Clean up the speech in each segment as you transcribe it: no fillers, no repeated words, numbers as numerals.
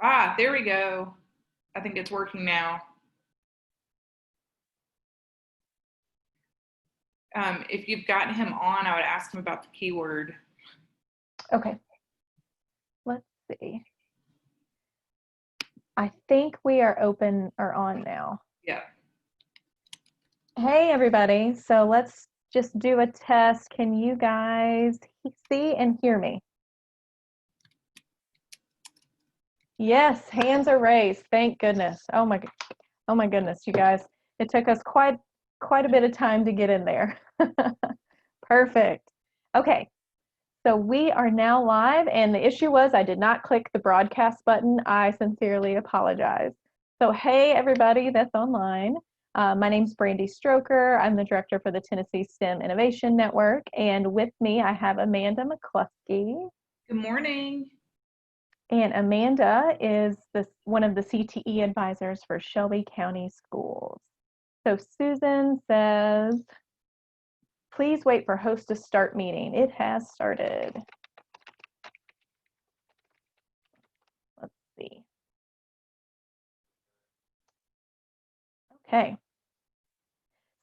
Ah, there we go. I think it's working now. If you've got him on, I would ask him about the keyword. Okay. Let's see. I think we are open or on now. Yeah. Hey, everybody. So let's just do a test. Can you guys see and hear me? Yes, hands are raised. Thank goodness. Oh my goodness, you guys. It took us quite a bit of time to get in there. Perfect. Okay. So we are now live, and the issue was I did not click the broadcast button. I sincerely apologize. So hey, everybody that's online. My name's Brandi Stroecker. I'm the director for the Tennessee STEM Innovation Network, and with me I have Amanda McCluskey. Good morning. And Amanda is one of the CTE advisors for Shelby County Schools. So Susan says, please wait for host to start meeting. It has started. Let's see. Okay.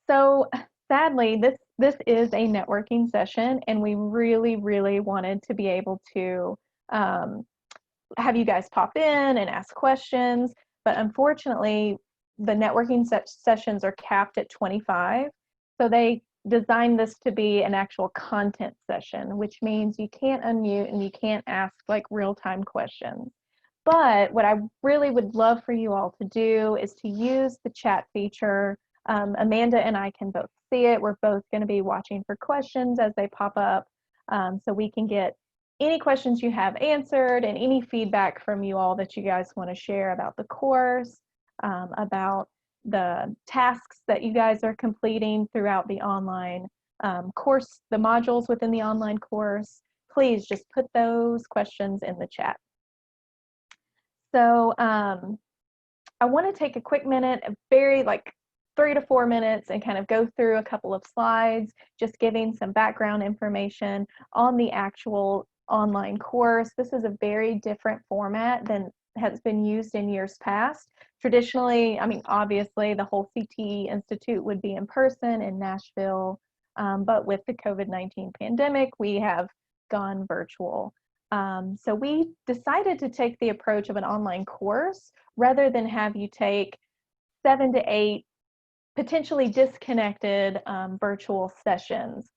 So sadly, this is a networking session, and we really wanted to be able to have you guys pop in and ask questions, but unfortunately, the networking sessions are capped at 25. So they designed this to be an actual content session, which means you can't unmute and you can't ask like real-time questions. But what I really would love for you all to do is to use the chat feature. Amanda and I can both see it. We're both going to be watching for questions as they pop up, so we can get any questions you have answered and any feedback from you all that you guys want to share about the course, about the tasks that you guys are completing throughout the online course, the modules within the online course. Please just put those questions in the chat. So I want to take a quick minute, very like 3 to 4 minutes, and kind of go through a couple of slides, just giving some background information on the actual online course. This is a very different format than has been used in years past. Traditionally, I mean, obviously the whole CTE Institute would be in person in Nashville, but with the COVID-19 pandemic, we have gone virtual. So we decided to take the approach of an online course rather than have you take 7 to 8 potentially disconnected virtual sessions.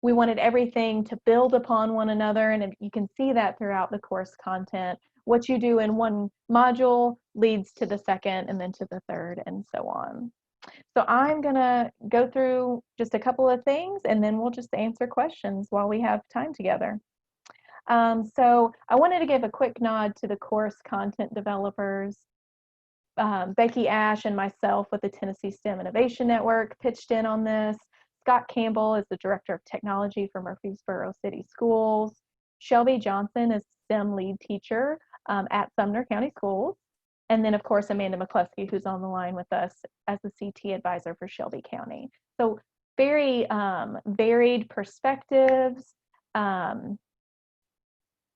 We wanted everything to build upon one another, and you can see that throughout the course content. What you do in one module leads to the second, and then to the third, and so on. So I'm gonna go through just a couple of things, and then we'll just answer questions while we have time together. So I wanted to give a quick nod to the course content developers. Becky Ash and myself with the Tennessee STEM Innovation Network pitched in on this. Scott Campbell is the Director of Technology for Murfreesboro City Schools. Shelby Johnson is STEM lead teacher at Sumner County Schools. And then, of course, Amanda McCluskey, who's on the line with us as the CT advisor for Shelby County. So very varied perspectives. And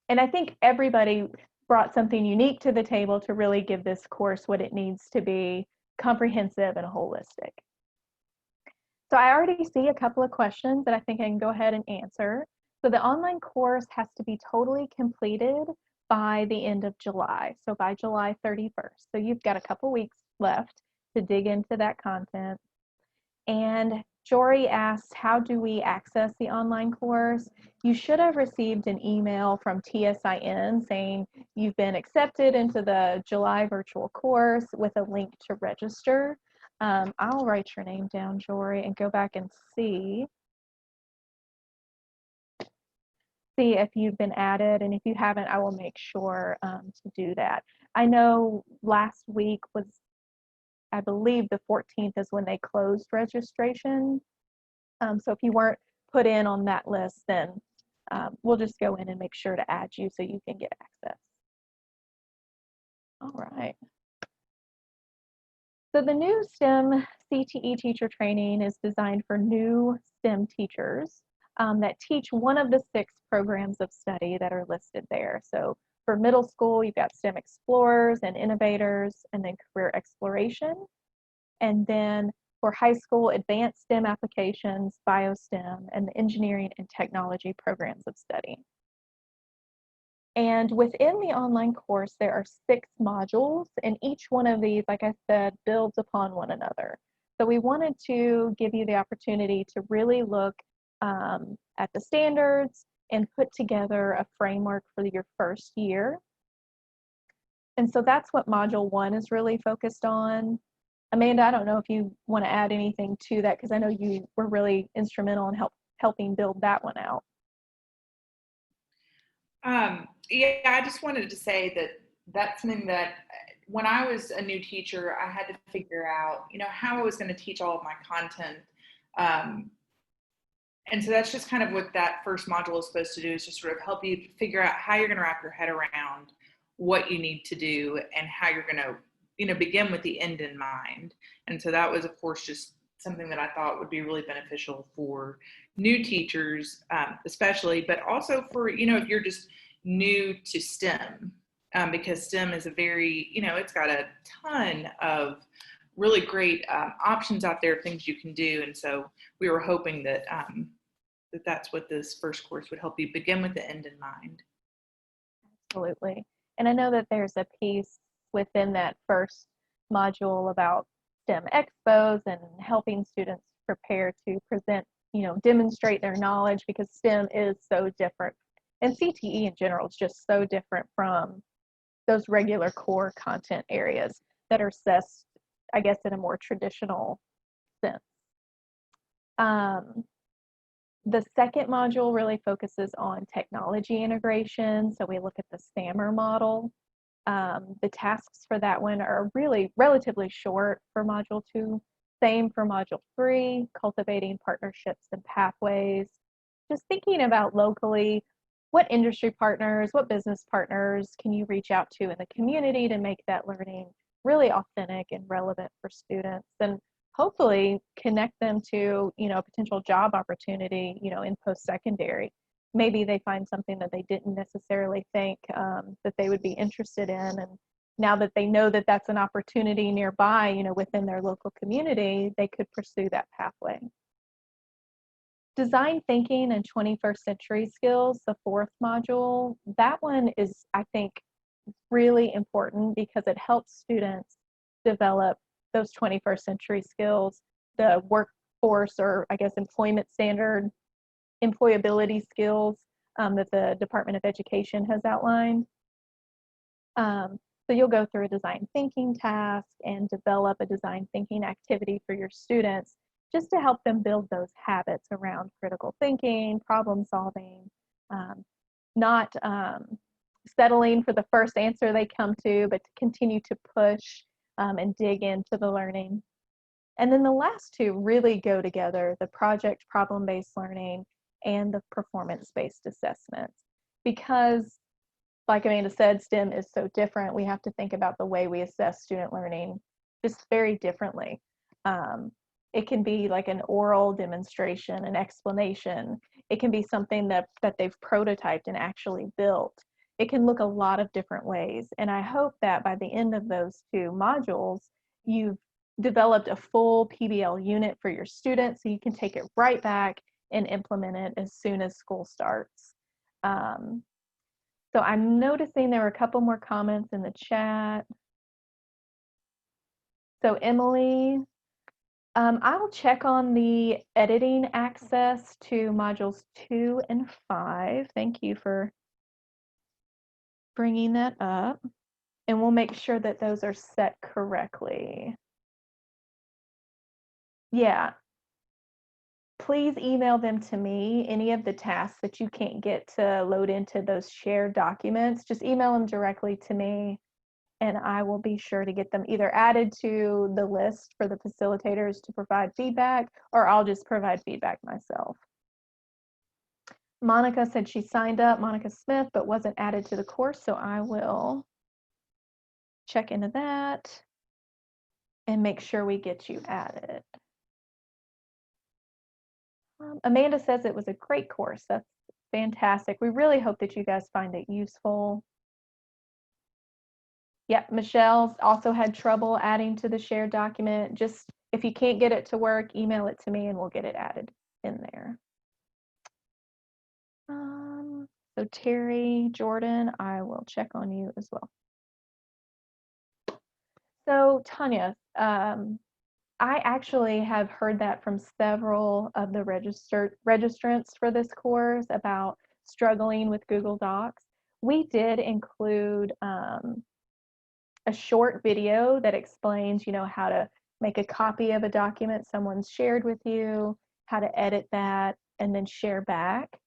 I think everybody brought something unique to the table to really give this course what it needs to be, comprehensive and holistic. So I already see a couple of questions that I think I can go ahead and answer. So the online course has to be totally completed by the end of July, so by July 31st. So you've got a couple weeks left to dig into that content. And Jory asked, how do we access the online course? You should have received an email from TSIN saying you've been accepted into the July virtual course with a link to register. I'll write your name down, Jory, and go back and see if you've been added, and if you haven't, I will make sure to do that. I know last week was, I believe the 14th is when they closed registration. So if you weren't put in on that list, then we'll just go in and make sure to add you so you can get access. All right. So the new STEM CTE teacher training is designed for new STEM teachers. that teach one of the 6 programs of study that are listed there. So for middle school, you've got STEM Explorers and Innovators, and then Career Exploration. And then for high school, Advanced STEM Applications, BioSTEM, and the Engineering and Technology programs of study. And within the online course, there are 6 modules, and each one of these, like I said, builds upon one another. So we wanted to give you the opportunity to really look at the standards and put together a framework for your first year. And so that's what Module 1 is really focused on. Amanda, I don't know if you want to add anything to that, because I know you were really instrumental in helping build that one out. Yeah, I just wanted to say that that's something that when I was a new teacher, I had to figure out, how I was going to teach all of my content. And so that's just kind of what that first module is supposed to do, is just sort of help you figure out how you're going to wrap your head around what you need to do and how you're going to, begin with the end in mind. And so that was, of course, just something that I thought would be really beneficial for new teachers, especially, but also for, if you're just new to STEM, because STEM is a very, it's got a ton of really great options out there, things you can do. And so we were hoping that that's what this first course would help you begin with the end in mind. Absolutely. And I know that there's a piece within that first module about STEM expos and helping students prepare to present, demonstrate their knowledge, because STEM is so different. And CTE in general is just so different from those regular core content areas that are assessed, I guess, in a more traditional sense. The second module really focuses on technology integration. So we look at the STAMR model. The tasks for that one are really relatively short for Module 2. Same for Module 3, cultivating partnerships and pathways. Just thinking about locally, what industry partners, what business partners can you reach out to in the community to make that learning really authentic and relevant for students, and hopefully connect them to, a potential job opportunity, in post-secondary. Maybe they find something that they didn't necessarily think that they would be interested in, and now that they know that that's an opportunity nearby, within their local community, they could pursue that pathway. Design thinking and 21st century skills, the fourth module, that one is, I think, really important because it helps students develop those 21st century skills, the workforce, or I guess employment standard, employability skills that the Department of Education has outlined. So you'll go through a design thinking task and develop a design thinking activity for your students, just to help them build those habits around critical thinking, problem solving, not settling for the first answer they come to, but to continue to push and dig into the learning. And then the last two really go together, the project problem-based learning and the performance-based assessments. Because, like Amanda said, STEM is so different, we have to think about the way we assess student learning just very differently. It can be like an oral demonstration, an explanation. It can be something that they've prototyped and actually built. It can look a lot of different ways. And I hope that by the end of those two modules, you've developed a full PBL unit for your students so you can take it right back and implement it as soon as school starts. So I'm noticing there were a couple more comments in the chat. So Emily, I'll check on the editing access to modules 2 and 5. Thank you for bringing that up. And we'll make sure that those are set correctly. Yeah. Please email them to me, any of the tasks that you can't get to load into those shared documents. Just email them directly to me, and I will be sure to get them either added to the list for the facilitators to provide feedback, or I'll just provide feedback myself. Monica said she signed up, Monica Smith, but wasn't added to the course, so I will check into that and make sure we get you added. Amanda says it was a great course. That's fantastic. We really hope that you guys find it useful. Yep, Michelle's also had trouble adding to the shared document. Just if you can't get it to work, email it to me and we'll get it added in there. So Terry, Jordan, I will check on you as well. So Tanya, I actually have heard that from several of the registrants for this course about struggling with Google Docs. We did include a short video that explains, how to make a copy of a document someone's shared with you, how to edit that, and then share back.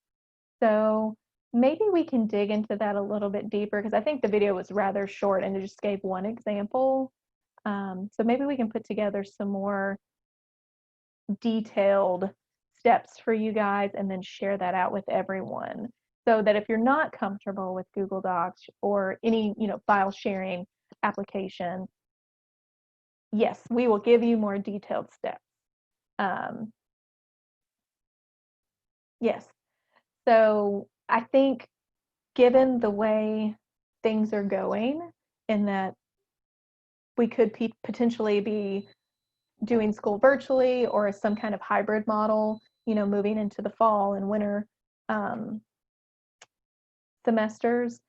So maybe we can dig into that a little bit deeper because I think the video was rather short and it just gave one example. So maybe we can put together some more detailed steps for you guys and then share that out with everyone so that if you're not comfortable with Google Docs or any, file sharing application, yes, we will give you more detailed steps. Yes. So I think given the way things are going in that we could potentially be doing school virtually or as some kind of hybrid model, moving into the fall and winter semesters,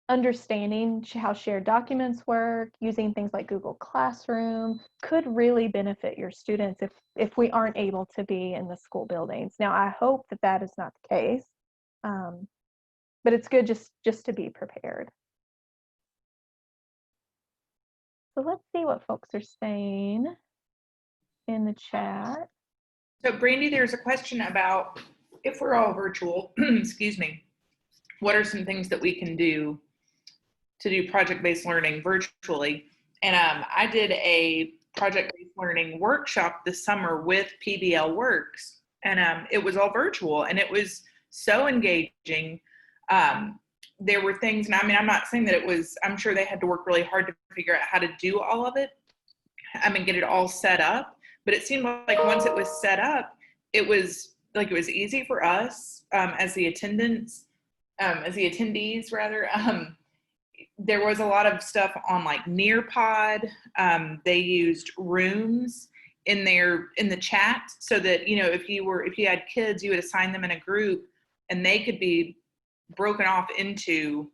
understanding how shared documents work, using things like Google Classroom could really benefit your students if we aren't able to be in the school buildings. Now, I hope that is not the case, but it's good just to be prepared. So let's see what folks are saying in the chat. So Brandi, there's a question about if we're all virtual, excuse me, what are some things that we can do to do project-based learning virtually? And I did a project-based learning workshop this summer with PBL Works, and it was all virtual, and it was so engaging. There were things, and I'm not saying that it was, I'm sure they had to work really hard to figure out how to do all of it, get it all set up, but it seemed like once it was set up, it was easy for us as the attendees rather. There was a lot of stuff on like Nearpod. They used rooms in the chat so that, if you had kids, you would assign them in a group and they could be broken off into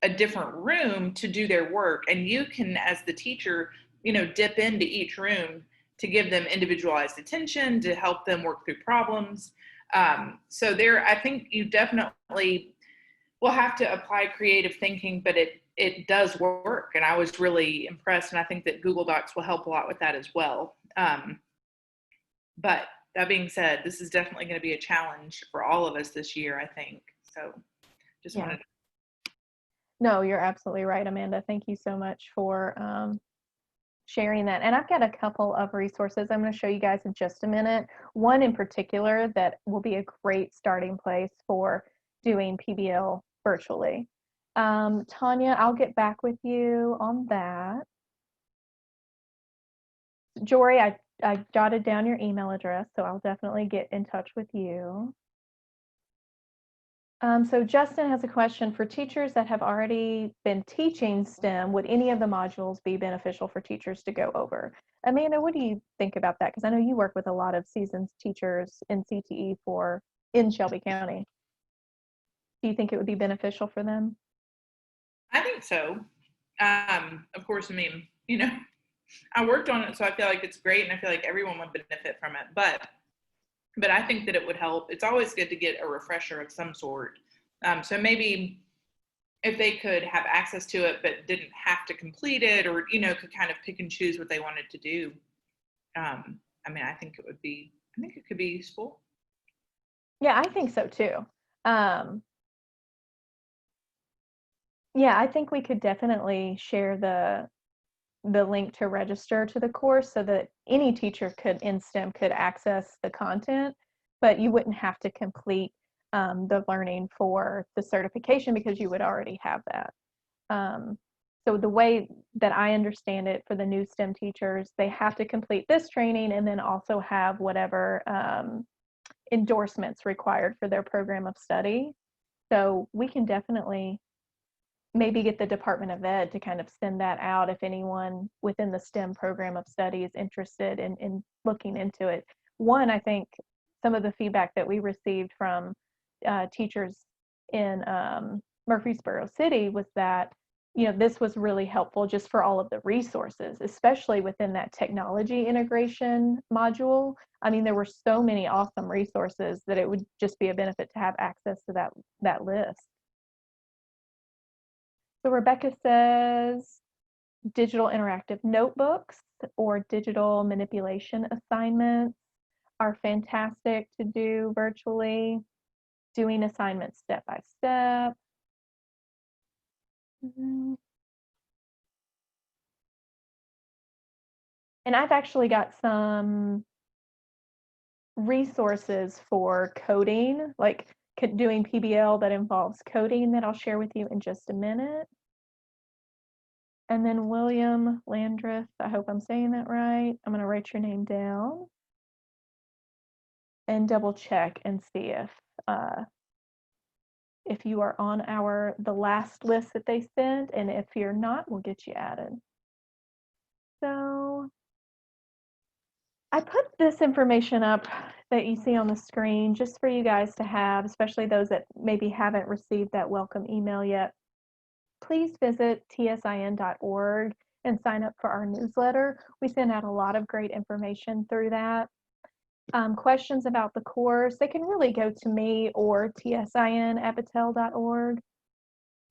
a different room to do their work. And you can, as the teacher, dip into each room to give them individualized attention, to help them work through problems. So I think you definitely will have to apply creative thinking, but it does work. And I was really impressed. And I think that Google Docs will help a lot with that as well. But that being said, this is definitely going to be a challenge for all of us this year, I think. So just wanted to. No, you're absolutely right, Amanda. Thank you so much for sharing that. And I've got a couple of resources I'm going to show you guys in just a minute. One in particular that will be a great starting place for doing PBL virtually. Tanya, I'll get back with you on that. Jory, I jotted down your email address, so I'll definitely get in touch with you. So Justin has a question for teachers that have already been teaching STEM. Would any of the modules be beneficial for teachers to go over? Amanda, what do you think about that? Because I know you work with a lot of seasoned teachers in CTE in Shelby County. Do you think it would be beneficial for them? I think so. Of course, I worked on it, so I feel like it's great, and I feel like everyone would benefit from it. But I think that it would help. It's always good to get a refresher of some sort. So maybe if they could have access to it, but didn't have to complete it, or, could kind of pick and choose what they wanted to do. I think it could be useful. Yeah, I think so too. Yeah, I think we could definitely share the link to register to the course so that any teacher in STEM could access the content, but you wouldn't have to complete the learning for the certification because you would already have that. So the way that I understand it for the new STEM teachers, they have to complete this training and then also have whatever endorsements required for their program of study. So we can definitely maybe get the Department of Ed to kind of send that out if anyone within the STEM program of study is interested in looking into it. One, I think some of the feedback that we received from teachers in Murfreesboro City was that, you know, this was really helpful just for all of the resources, especially within that technology integration module. I mean, there were so many awesome resources that it would just be a benefit to have access to that list. So Rebecca says digital interactive notebooks or digital manipulation assignments are fantastic to do virtually, doing assignments step by step. And I've actually got some resources for coding, like doing PBL that involves coding, that I'll share with you in just a minute. And then William Landreth, I hope I'm saying that right. I'm going to write your name down and double check and see if you are on the last list that they sent, and if you're not, we'll get you added. So I put this information up that you see on the screen just for you guys to have, especially those that maybe haven't received that welcome email yet. Please visit tsin.org and sign up for our newsletter. We send out a lot of great information through that. Questions about the course, they can really go to me or tsin@battelle.org.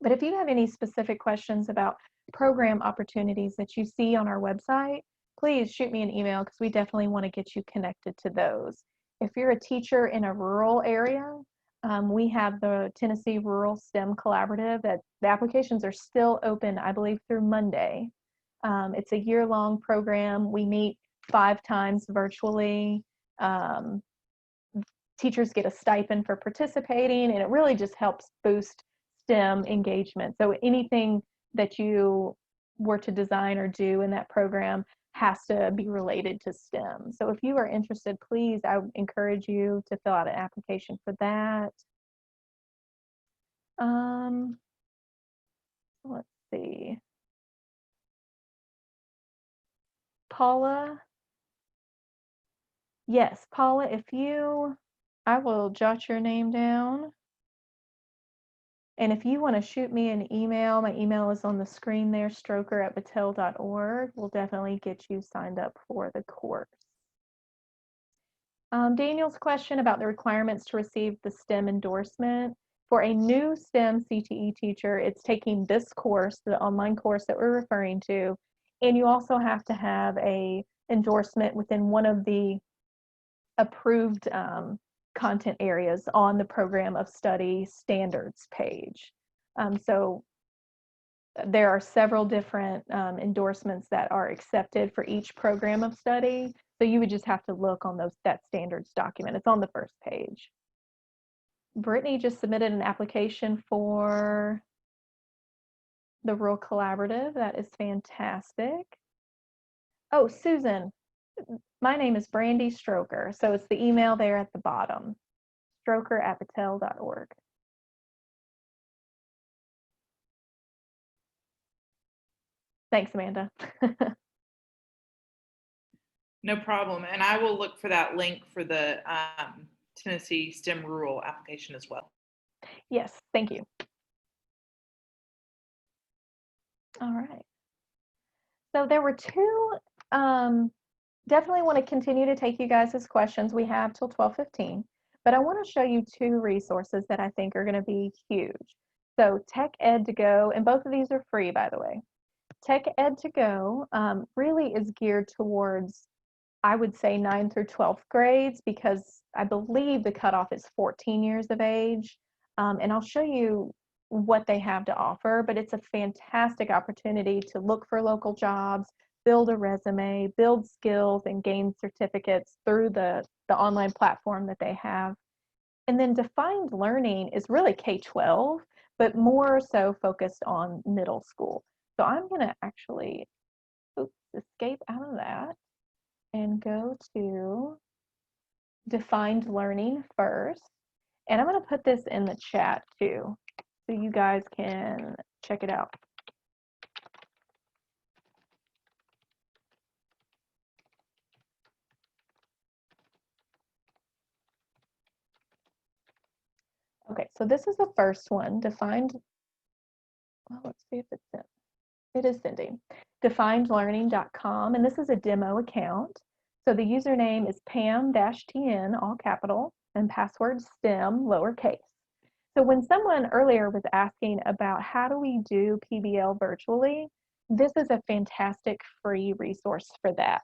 But if you have any specific questions about program opportunities that you see on our website, please shoot me an email, because we definitely want to get you connected to those. If you're a teacher in a rural area, we have the Tennessee Rural STEM Collaborative that the applications are still open, I believe, through Monday. It's a year-long program. We meet 5 times virtually. Teachers get a stipend for participating, and it really just helps boost STEM engagement. So anything that you were to design or do in that program has to be related to STEM. So if you are interested, please, I would encourage you to fill out an application for that. Let's see. Paula. Yes, Paula, I will jot your name down. And if you want to shoot me an email, my email is on the screen there, stroecker@battelle.org. We'll definitely get you signed up for the course. Daniel's question about the requirements to receive the STEM endorsement. For a new STEM CTE teacher, it's taking this course, the online course that we're referring to, and you also have to have a endorsement within one of the approved content areas on the program of study standards page. So there are several different endorsements that are accepted for each program of study. So you would just have to look on that standards document. It's on the first page. Brittany just submitted an application for the Rural Collaborative. That is fantastic. Oh, Susan, my name is Brandi Stroecker. So it's the email there at the bottom, stroecker@battelle.org. Thanks, Amanda. No problem. And I will look for that link for the Tennessee STEM Rural application as well. Yes, thank you. All right. So there were 2, definitely want to continue to take you guys' questions. We have till 12:15, but I want to show you 2 resources that I think are going to be huge. So Tech Ed to Go, and both of these are free, by the way. Tech Ed to Go really is geared towards, I would say, 9th through 12th grades, because I believe the cutoff is 14 years of age. And I'll show you what they have to offer, but it's a fantastic opportunity to look for local jobs, build a resume, build skills, and gain certificates through the online platform that they have. And then Defined Learning is really K-12, but more so focused on middle school. So I'm going to actually escape out of that and go to defined learning first. And I'm going to put this in the chat too, so you guys can check it out. Okay, so this is the first one, defined, well, let's see if it's sent. It is sending. Definedlearning.com, and this is a demo account. So the username is Pam-TN, all capital, and password STEM, lowercase. So when someone earlier was asking about how do we do PBL virtually, this is a fantastic free resource for that.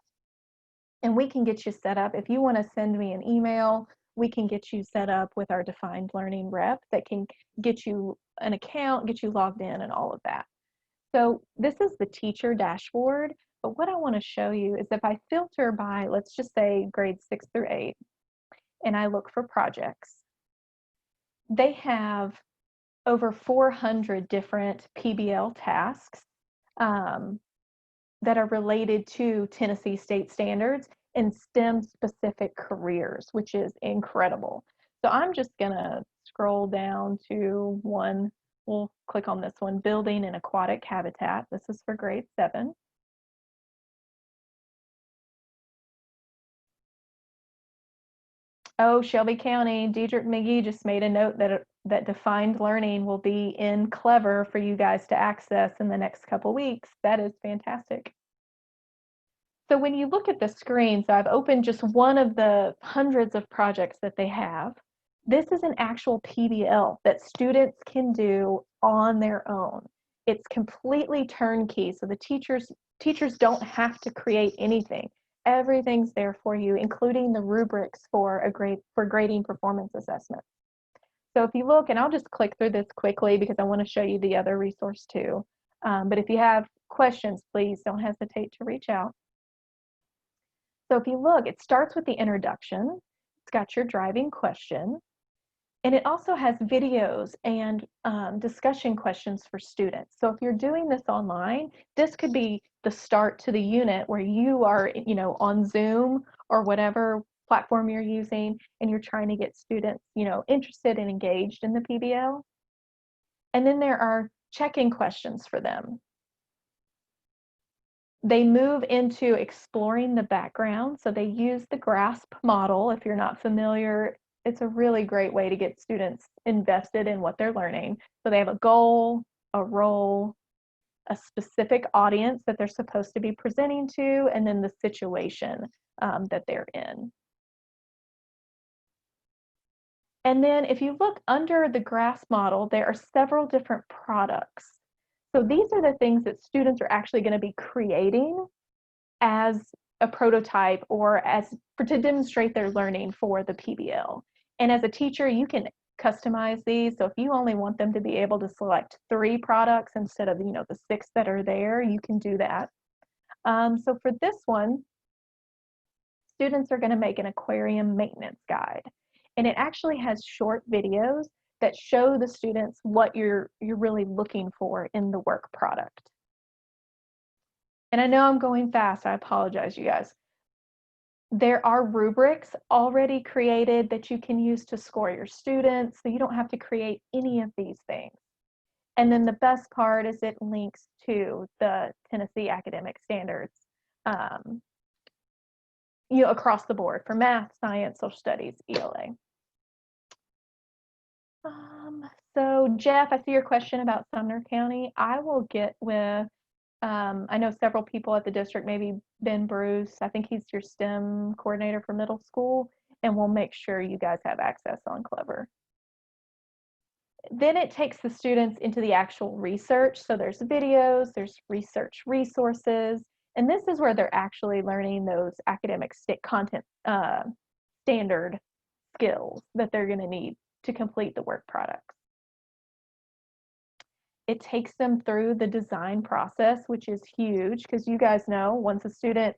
And we can get you set up. If you want to send me an email, we can get you set up with our Defined Learning rep that can get you an account, get you logged in and all of that. So this is the teacher dashboard, but what I want to show you is if I filter by, let's just say grades 6 through 8, and I look for projects, they have over 400 different PBL tasks that are related to Tennessee state standards and STEM specific careers, which is incredible. So I'm just gonna scroll down to one. We'll click on this one, building an aquatic habitat. This is for grade 7. Oh, Shelby County, Diedrich McGee just made a note that defined learning will be in Clever for you guys to access in the next couple weeks. That is fantastic. So when you look at the screen, so I've opened just one of the hundreds of projects that they have. This is an actual PBL that students can do on their own. It's completely turnkey, so the teachers don't have to create anything. Everything's there for you, including the rubrics for grading performance assessment. So if you look, and I'll just click through this quickly because I want to show you the other resource too. But if you have questions, please don't hesitate to reach out. So if you look, it starts with the introduction. It's got your driving question. And it also has videos and discussion questions for students. So if you're doing this online, this could be the start to the unit where you are, on Zoom or whatever platform you're using, and you're trying to get students, interested and engaged in the PBL. And then there are check-in questions for them. They move into exploring the background. So they use the GRASP model. If you're not familiar, it's a really great way to get students invested in what they're learning. So they have a goal, a role, a specific audience that they're supposed to be presenting to, and then the situation that they're in. And then if you look under the GRASP model, there are several different products. So these are the things that students are actually going to be creating as a prototype or to demonstrate their learning for the PBL. And as a teacher, you can customize these. So if you only want them to be able to select 3 products instead of the 6 that are there, you can do that. So for this one, students are going to make an aquarium maintenance guide. And it actually has short videos that show the students what you're really looking for in the work product. And I know I'm going fast, I apologize, you guys. There are rubrics already created that you can use to score your students, so you don't have to create any of these things. And then the best part is it links to the Tennessee academic standards, across the board for math, science, social studies, ELA. So Jeff, I see your question about Sumner County. I will get with, I know several people at the district, maybe Ben Bruce, I think he's your STEM coordinator for middle school, and we'll make sure you guys have access on Clever. Then it takes the students into the actual research. So there's videos, there's research resources, and this is where they're actually learning those academic content standard skills that they're going to need to complete the work products. It takes them through the design process, which is huge because you guys know once a student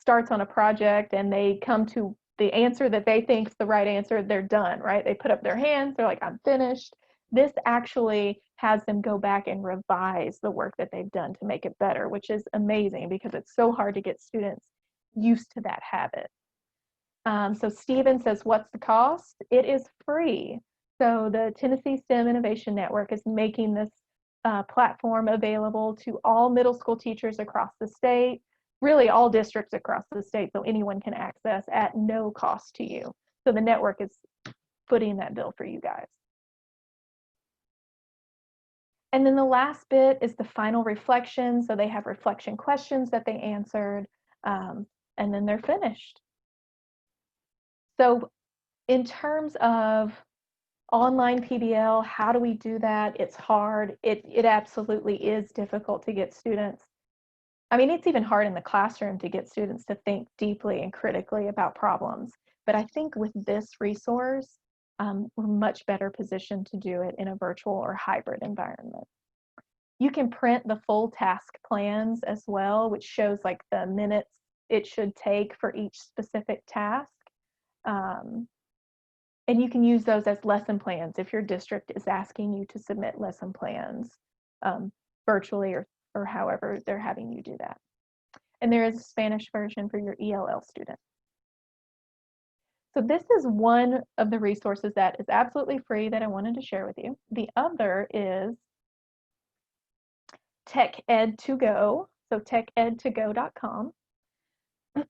starts on a project and they come to the answer that they think is the right answer, they're done, right? They put up their hands, they're like, I'm finished. This actually has them go back and revise the work that they've done to make it better, which is amazing because it's so hard to get students used to that habit. So Steven says, what's the cost? It is free. So the Tennessee STEM Innovation Network is making this platform available to all middle school teachers across the state, really all districts across the state, so anyone can access at no cost to you. So the network is footing that bill for you guys. And then the last bit is the final reflection. So they have reflection questions that they answered, and then they're finished. So in terms of online PBL, how do we do that? It's hard. It absolutely is difficult to get students. I mean, it's even hard in the classroom to get students to think deeply and critically about problems. But I think with this resource, we're much better positioned to do it in a virtual or hybrid environment. You can print the full task plans as well, which shows like the minutes it should take for each specific task. And you can use those as lesson plans if your district is asking you to submit lesson plans virtually or however they're having you do that. And there is a Spanish version for your ELL students. So this is one of the resources that is absolutely free that I wanted to share with you. The other is TechEd2Go, so teched2go.com.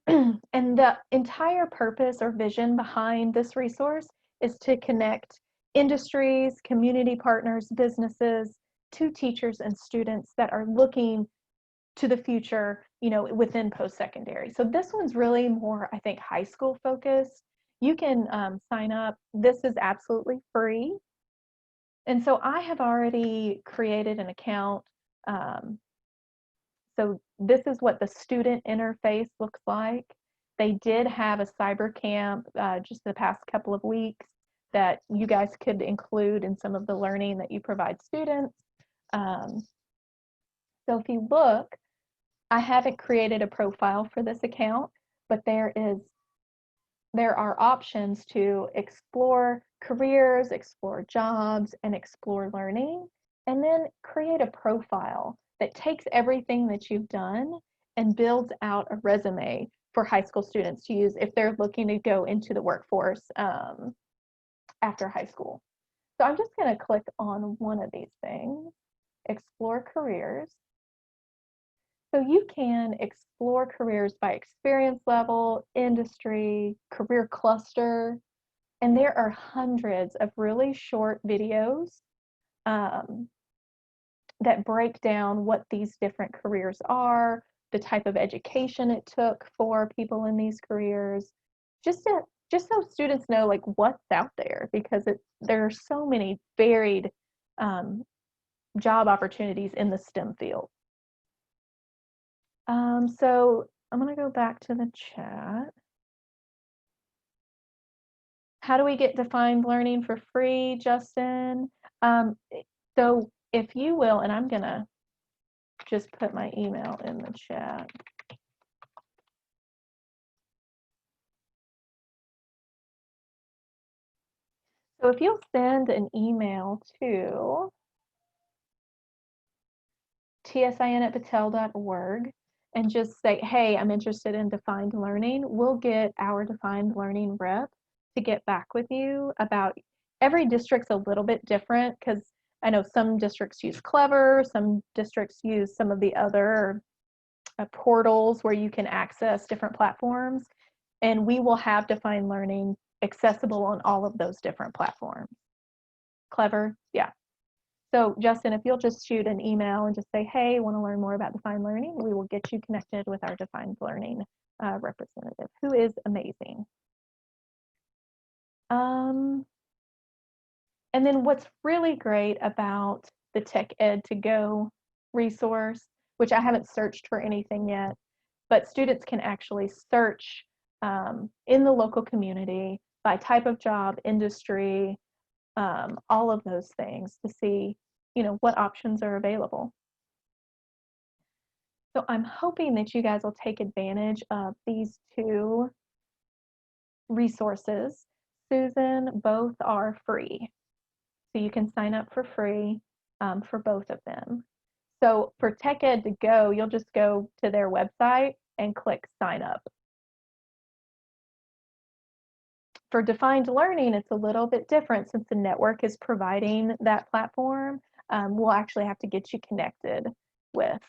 And the entire purpose or vision behind this resource is to connect industries, community partners, businesses to teachers and students that are looking to the future, you know, within post-secondary. So this one's really more, I think, high school focused. You can sign up. This is absolutely free. And so I have already created an account. So this is what the student interface looks like. They did have a cyber camp just the past couple of weeks that you guys could include in some of the learning that you provide students. So if you look, I haven't created a profile for this account, but there are options to explore careers, explore jobs, and explore learning, and then create a profile that takes everything that you've done and builds out a resume for high school students to use if they're looking to go into the workforce after high school. So I'm just going to click on one of these things, explore careers. So you can explore careers by experience level, industry, career cluster, and there are hundreds of really short videos that break down what these different careers are, the type of education it took for people in these careers, just so students know like what's out there, because there are so many varied job opportunities in the STEM field. So I'm going to go back to the chat. How do we get defined learning for free, Justin? So if you will, and I'm going to just put my email in the chat. So if you'll send an email to tsin@battelle.org and just say, hey, I'm interested in defined learning, we'll get our defined learning rep to get back with you about, every district's a little bit different because I know some districts use Clever, some districts use some of the other portals where you can access different platforms, and we will have defined learning accessible on all of those different platforms. Clever, yeah. So Justin, if you'll just shoot an email and just say, hey, want to learn more about defined learning, we will get you connected with our defined learning representative, who is amazing. And then what's really great about the TechEd2Go resource, which I haven't searched for anything yet, but students can actually search in the local community by type of job, industry, all of those things to see, you know, what options are available. So I'm hoping that you guys will take advantage of these two resources. Susan, both are free. So you can sign up for free for both of them. So for TechEd2Go, you'll just go to their website and click sign up. for defined learning, it's a little bit different since the network is providing that platform. We'll actually have to get you connected with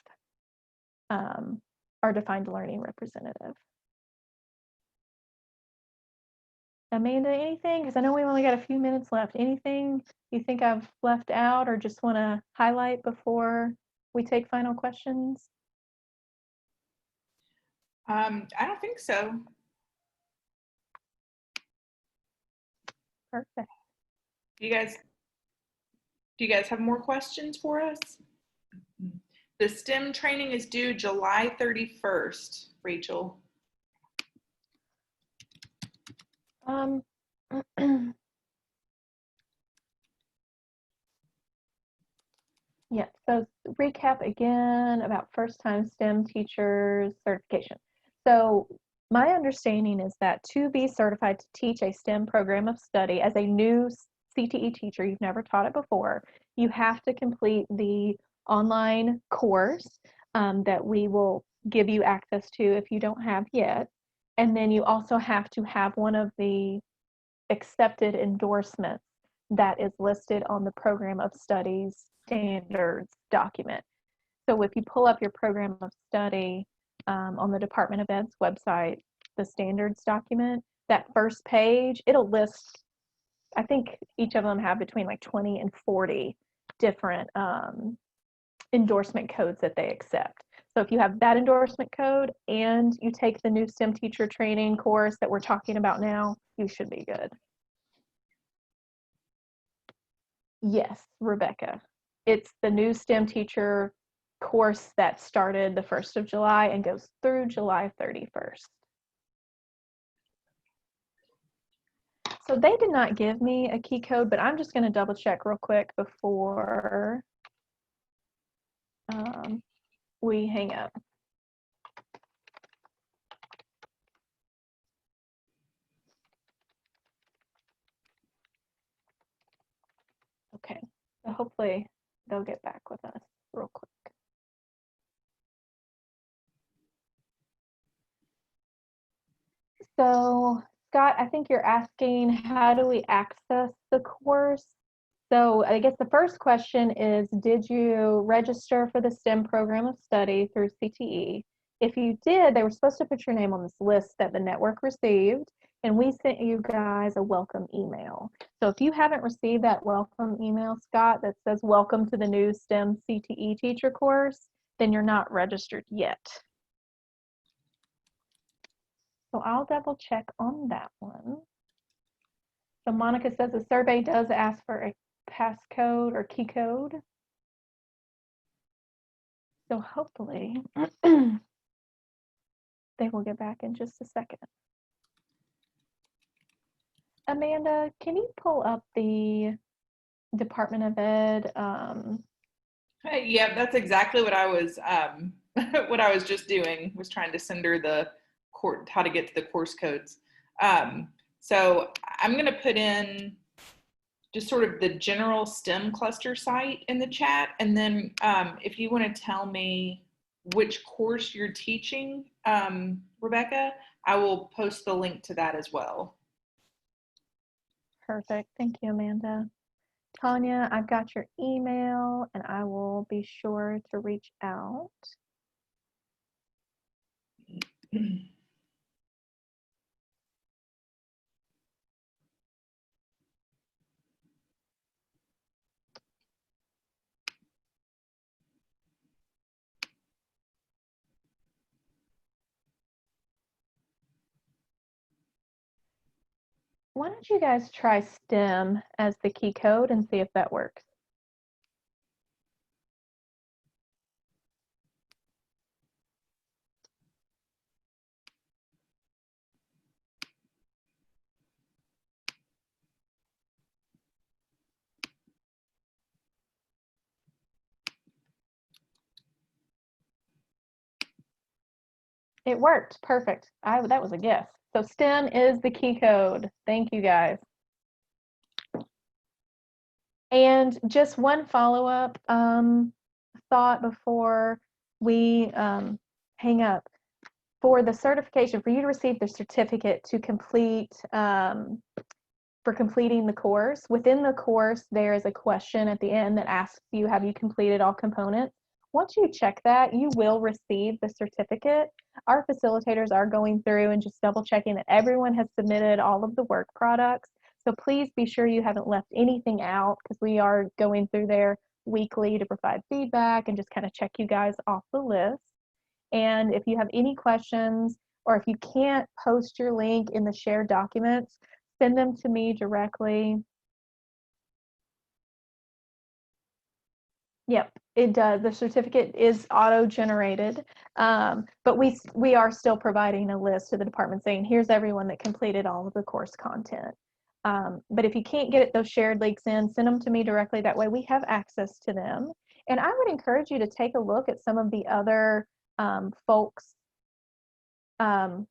our defined learning representative. Amanda, anything? Because I know we only got a few minutes left. Anything you think I've left out or just want to highlight before we take final questions? I don't think so. Perfect. Do you guys have more questions for us? The STEM training is due July 31st, Rachel. Yeah, so recap again about first-time STEM teachers certification. So my understanding is that to be certified to teach a STEM program of study as a new CTE teacher, you've never taught it before, you have to complete the online course that we will give you access to if you don't have yet. And then you also have to have one of the accepted endorsements that is listed on the program of studies standards document. So if you pull up your program of study on the Department of Ed's website, the standards document, that first page, it'll list, I think each of them have between like 20 and 40 different endorsement codes that they accept. So if you have that endorsement code and you take the new STEM teacher training course that we're talking about now, you should be good. Yes, Rebecca. It's the new STEM teacher course that started the 1st of July and goes through July 31st. So they did not give me a key code, but I'm just going to double check real quick before we hang up. Okay, so hopefully they'll get back with us real quick. So Scott, I think you're asking, how do we access the course? So I guess the first question is, did you register for the STEM program of study through CTE? If you did, they were supposed to put your name on this list that the network received, and we sent you guys a welcome email. So if you haven't received that welcome email, Scott, that says welcome to the new STEM CTE teacher course, then you're not registered yet. So I'll double check on that one. So Monica says the survey does ask for a passcode or key code. So hopefully they will get back in just a second. Amanda, can you pull up the Department of Ed? Yeah, that's exactly what I was what I was just doing, was trying to send her the how to get to the course codes. So I'm going to put in just sort of the general STEM cluster site in the chat. And then if you want to tell me which course you're teaching, Rebecca, I will post the link to that as well. Perfect. Thank you, Amanda. Tanya, I've got your email and I will be sure to reach out. Why don't you guys try STEM as the key code and see if that works? It worked. Perfect. That was a guess. So STEM is the key code. Thank you, guys. And just one follow-up thought before we hang up. for the certification, for you to receive the certificate to complete, for completing the course, within the course, there is a question at the end that asks you, have you completed all components? Once you check that, you will receive the certificate. Our facilitators are going through and just double checking that everyone has submitted all of the work products. So please be sure you haven't left anything out, because we are going through there weekly to provide feedback and just kind of check you guys off the list. And if you have any questions, or if you can't post your link in the shared documents, send them to me directly. Yep, it does. The certificate is auto-generated, but we are still providing a list to the department saying, here's everyone that completed all of the course content. But if you can't get those shared links in, send them to me directly. That way we have access to them. And I would encourage you to take a look at some of the other folks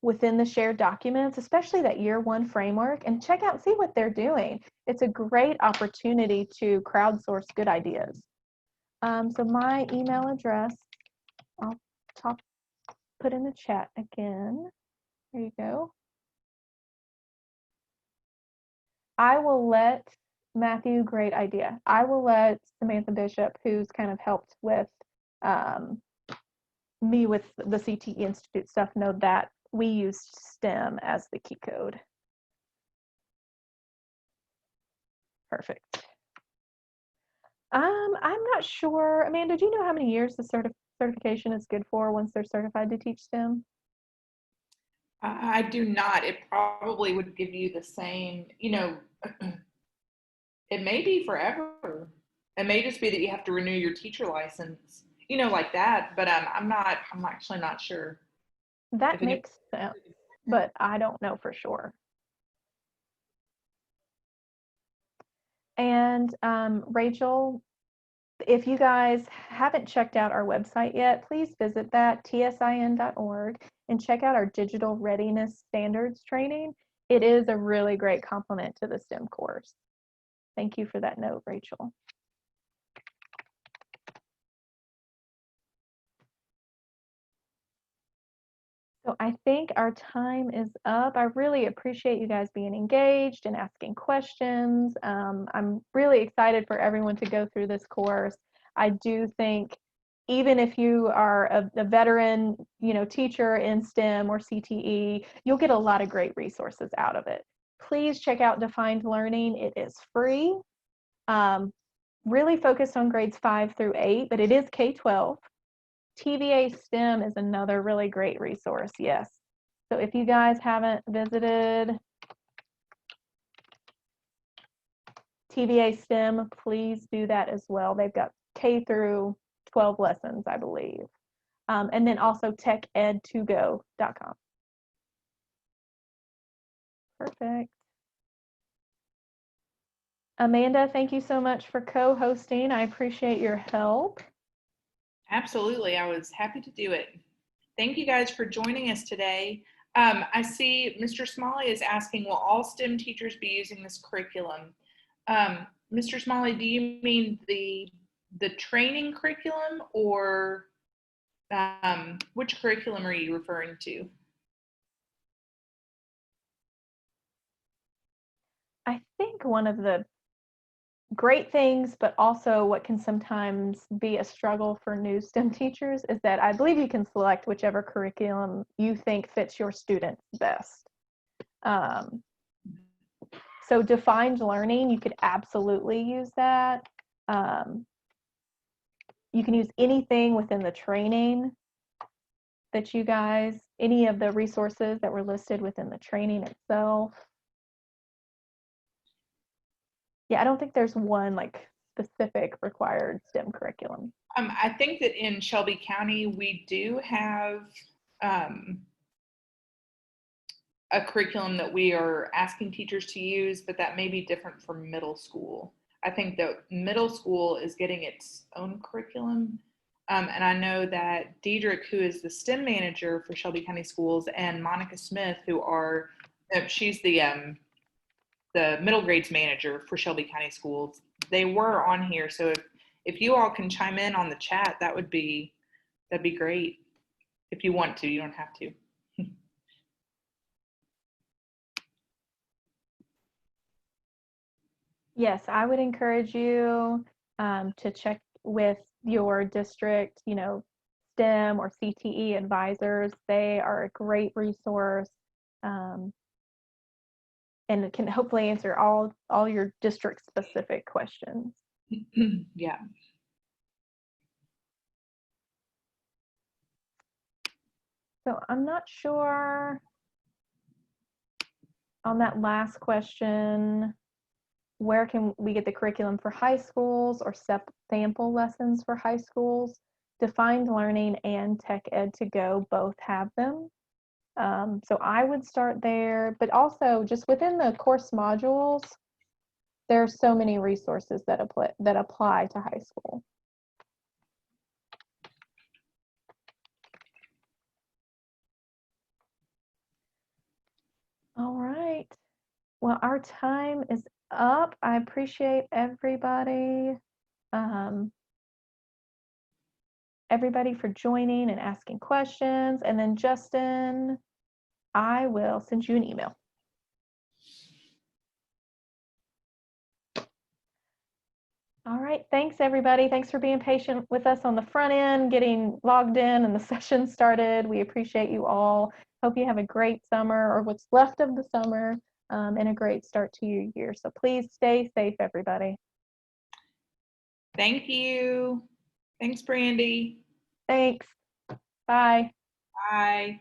within the shared documents, especially that year one framework, and check out, see what they're doing. It's a great opportunity to crowdsource good ideas. So my email address, I'll put in the chat again. There you go. I will let Matthew, great idea. I will let Samantha Bishop, who's kind of helped with me with the CTE Institute stuff, know that we used STEM as the key code. Perfect. I'm not sure. Amanda, do you know how many years the certification is good for once they're certified to teach STEM? I do not. It probably would give you the same, it may be forever. It may just be that you have to renew your teacher license, like that. But I'm actually not sure. That makes sense, but I don't know for sure. And Rachel, if you guys haven't checked out our website yet, please visit that, tsin.org, and check out our digital readiness standards training. It is a really great complement to the STEM course. Thank you for that note, Rachel. So I think our time is up. I really appreciate you guys being engaged and asking questions. I'm really excited for everyone to go through this course. I do think even if you are a veteran, teacher in STEM or CTE, you'll get a lot of great resources out of it. Please check out Defined Learning. It is free. Really focused on grades 5 through 8, but it is K-12. TVA STEM is another really great resource, yes. So if you guys haven't visited TVA STEM, please do that as well. They've got K through 12 lessons, I believe. And then also teched2go.com. Perfect. Amanda, thank you so much for co-hosting. I appreciate your help. Absolutely. I was happy to do it. Thank you guys for joining us today. I see Mr. Smalley is asking, will all STEM teachers be using this curriculum? Mr. Smalley, do you mean the training curriculum, or which curriculum are you referring to? I think one of the great things, but also what can sometimes be a struggle for new STEM teachers, is that I believe you can select whichever curriculum you think fits your students best. So defined learning, you could absolutely use that. You can use anything within the training that you guys, any of the resources that were listed within the training itself. Yeah, I don't think there's one like specific required STEM curriculum. I think that in Shelby County, we do have a curriculum that we are asking teachers to use, but that may be different from middle school. I think that middle school is getting its own curriculum. And I know that Diedrich, who is the STEM manager for Shelby County Schools, and Monica Smith, who are, she's the middle grades manager for Shelby County Schools, they were on here. So if you all can chime in on the chat, that'd be great. If you want to, you don't have to. Yes, I would encourage you to check with your district, STEM or CTE advisors. They are a great resource, and it can hopefully answer all your district specific questions. Yeah. So I'm not sure on that last question, where can we get the curriculum for high schools or sample lessons for high schools? Defined Learning and Tech Ed to Go both have them. So I would start there, but also just within the course modules, there are so many resources that apply to high school. All right. Well, our time is up. I appreciate everybody for joining and asking questions. And then Justin, I will send you an email. All right, thanks everybody. Thanks for being patient with us on the front end, getting logged in and the session started. We appreciate you all. Hope you have a great summer, or what's left of the summer, and a great start to your year. So please stay safe, everybody. Thank you. Thanks, Brandi. Thanks. Bye. Bye.